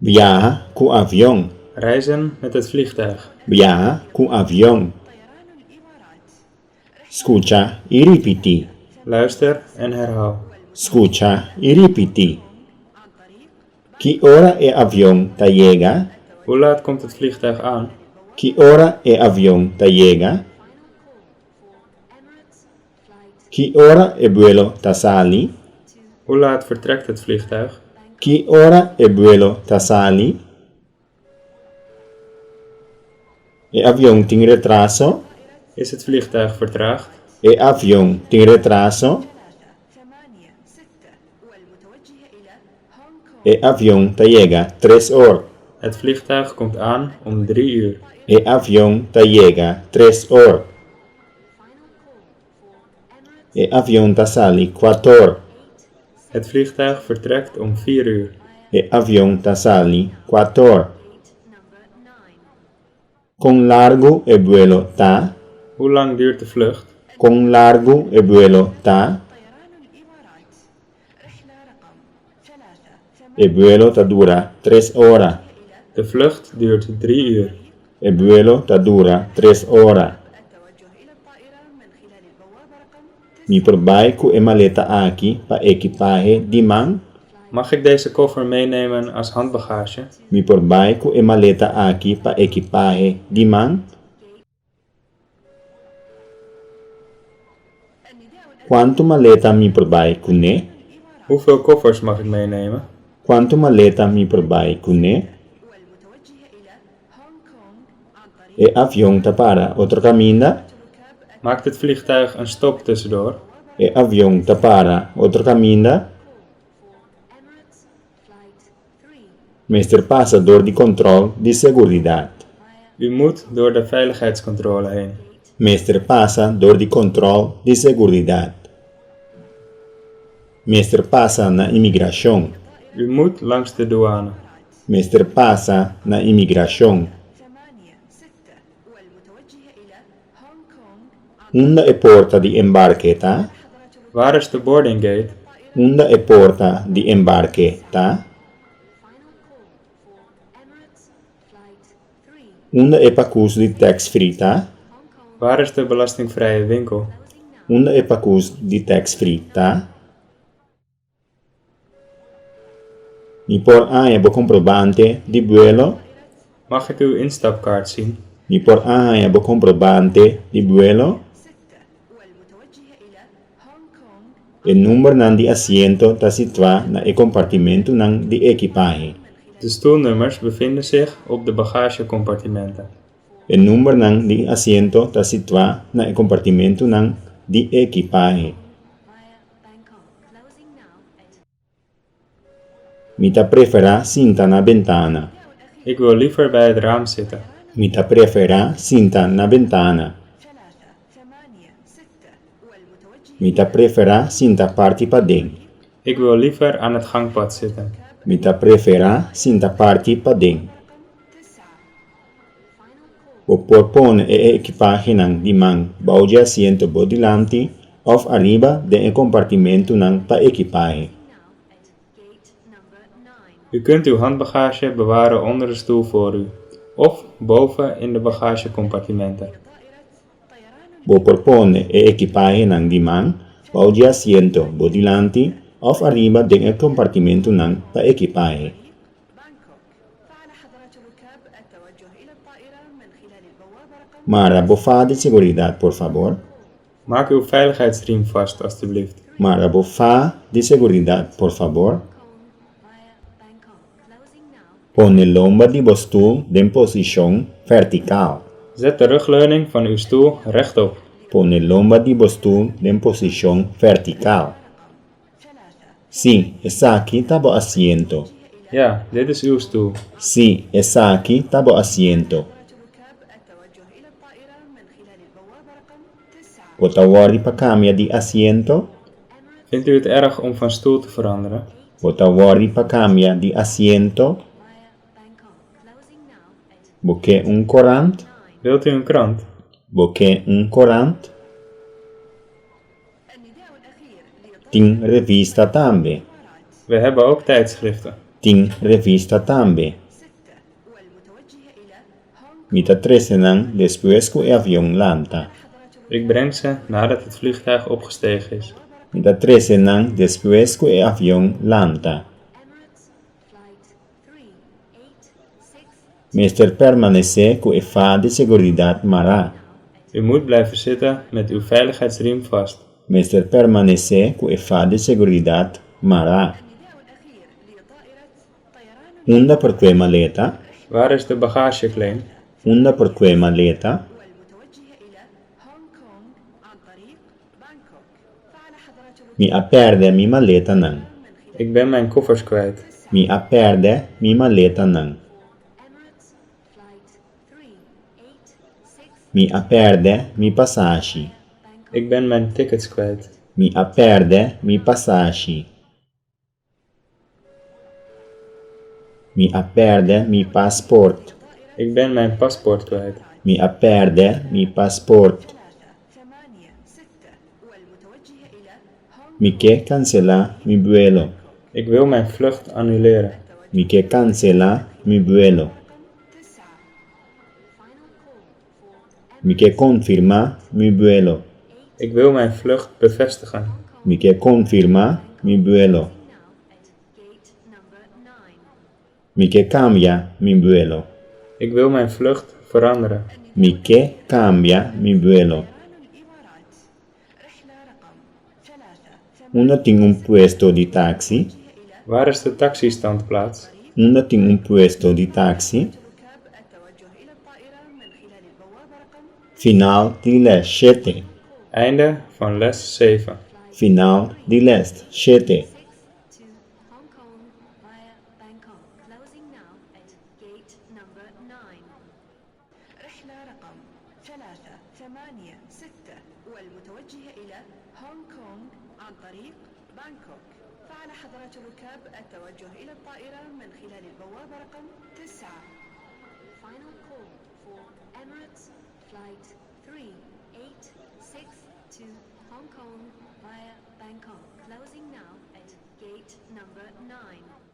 Viaja com avião. Reizen met het vliegtuig. Viaja com avião. Escucha e repite. Luister en herhaal. Escucha e repite. Que hora é avião tá chega? Hoe laat komt het vliegtuig aan? Que hora é avião tá chega? Que hora é vuelo tá sali? Hoe laat vertrekt het vliegtuig? Que hora é vuelo tá sali? É avião tem retraso? Is het vliegtuig vertraagd? É avião tem retraso? É avião tá chega 3 horas. Het vliegtuig komt aan om 3 uur. É avião tá chega 3 horas. É avião tá sali 4 horas. Het vliegtuig vertrekt om 4 uur. É avião tá sali 4 horas. Quão largo é vuelo tá? Hoe lang duurt de vlucht? Quão largo é vuelo tá? É vuelo tá dura 3 horas. De vlucht duurt 3 uur. É vuelo tá dura 3 horas. Mi provai com a maleta aqui para equipaje de mão. Mag ik deze koffer meenemen als handbagage? Mi provai com a maleta aqui para equipaje de mão. Quanto maleta mi provai com né? Hoeveel koffers mag ik meenemen? Quanto maleta mi provai com né? E avião tá para outro caminho? Maakt het vliegtuig een stop tussendoor? E avião tá para outro caminho? Meester passa door de controle de seguridade. U moet door de veiligheidscontrole heen. Meester passa door de controle de seguridade. Meester passa na imigração. U moet langs de douane. Meester passa na imigração. Onde é porta de embarque, tá? Waar is de boarding gate? Onde é porta de embarque, tá? Onde é pacus de tax-free, tá? Waar is de belastingvrije winkel? Onde é pacus de tax-free, tá? Mi por aangeven comprovante de vuelo. Mag ik uw instapkaart zien? Mi por aangeven comprovante de vuelo. El número ng di asiento está situado na e compartimento ng di equipaje. De stoelnummers bevinden zich op de bagagecompartimenten. El número ng di asiento está situado na e compartimento ng di equipaje. Mita prefera cinta na ventana. Ik wil liever bij het raam zitten. Mita prefera cinta na ventana. Mita prefera cinta parti pa dentro. Ik wil liever aan het gangpad zitten. Mita prefera cinta parti pa dentro. O propone e equipaje ng di mang bao de asiento bodilante of arriba de e compartimento ng pa equipaje. U kunt uw handbagage bewaren onder de stoel voor u of boven in de bagagecompartimenten. Bo propone e equipaje ng di mang bao de asiento bodilante of arriba de e compartimento ng pa equipaje. Mara bofa de seguridad, por favor. Maak uw veiligheidsriem vast, alstublieft. Mara bofa de seguridad, por favor. Pone lomba de stoel en posición vertical. Zet de rugleuning van uw stoel rechtop. Pone lomba de stoel en posición vertical. Sí, esa aquí tabo asiento. Ja, dit is uw stoel. Sí, esa aquí tabo asiento. Potawari pa cambia de asiento. Vindt u het erg om van stoel te veranderen? Potawari pa cambia de asiento. Boque un corant. Wilt u een krant? Boque un corant. Ting revista tambe. We hebben ook tijdschriften. ting revista tambe. Mita 13 nang después ku e avión lanta. Ik breng ze nadat het vliegtuig opgestegen is. Mita 13 nang después ku e avión lanta. Meester permanece ku e fa de seguridad mara. U moet blijven zitten met uw veiligheidsriem vast. Meester permanece ku e fa de seguridad mara. Unda por que maleta? Waar is de bagageclaim? Unda por que maleta? Mi a perde mi maleta nang. Ik ben mijn koffers kwijt. Mi a perde mi maleta nang. Mi a perde mi passaggi. Ik ben mijn tickets kwijt. Mi a perde mi passaggi. Mi a perde mi passport. Ik ben mijn paspoort kwijt. Mi a perde mi passport. Mi che cancela mi vuelo. Ik wil mijn vlucht annuleren. Mi che cancela mi vuelo. Mi che conferma mi vuelo. Ik wil mijn vlucht bevestigen. Mi che conferma mi vuelo. Mi che cambia mi vuelo. Ik wil mijn vlucht veranderen. Mi che cambia mi vuelo. Uno tiene un puesto di taxi. Waar is de taxistandplaats? Uno tiene un puesto di taxi. Final di les 7. Einde van les 7. Final di les 7. رحلة رقم 386 والمتوجهة إلى هونغ كونغ عن طريق بانكوك. فعلى حضرة الركاب التوجه إلى الطائرة من خلال البوابة رقم 9. Final call for Emirates Flight 3862 to Hong Kong via Bangkok. Closing now at gate number 9.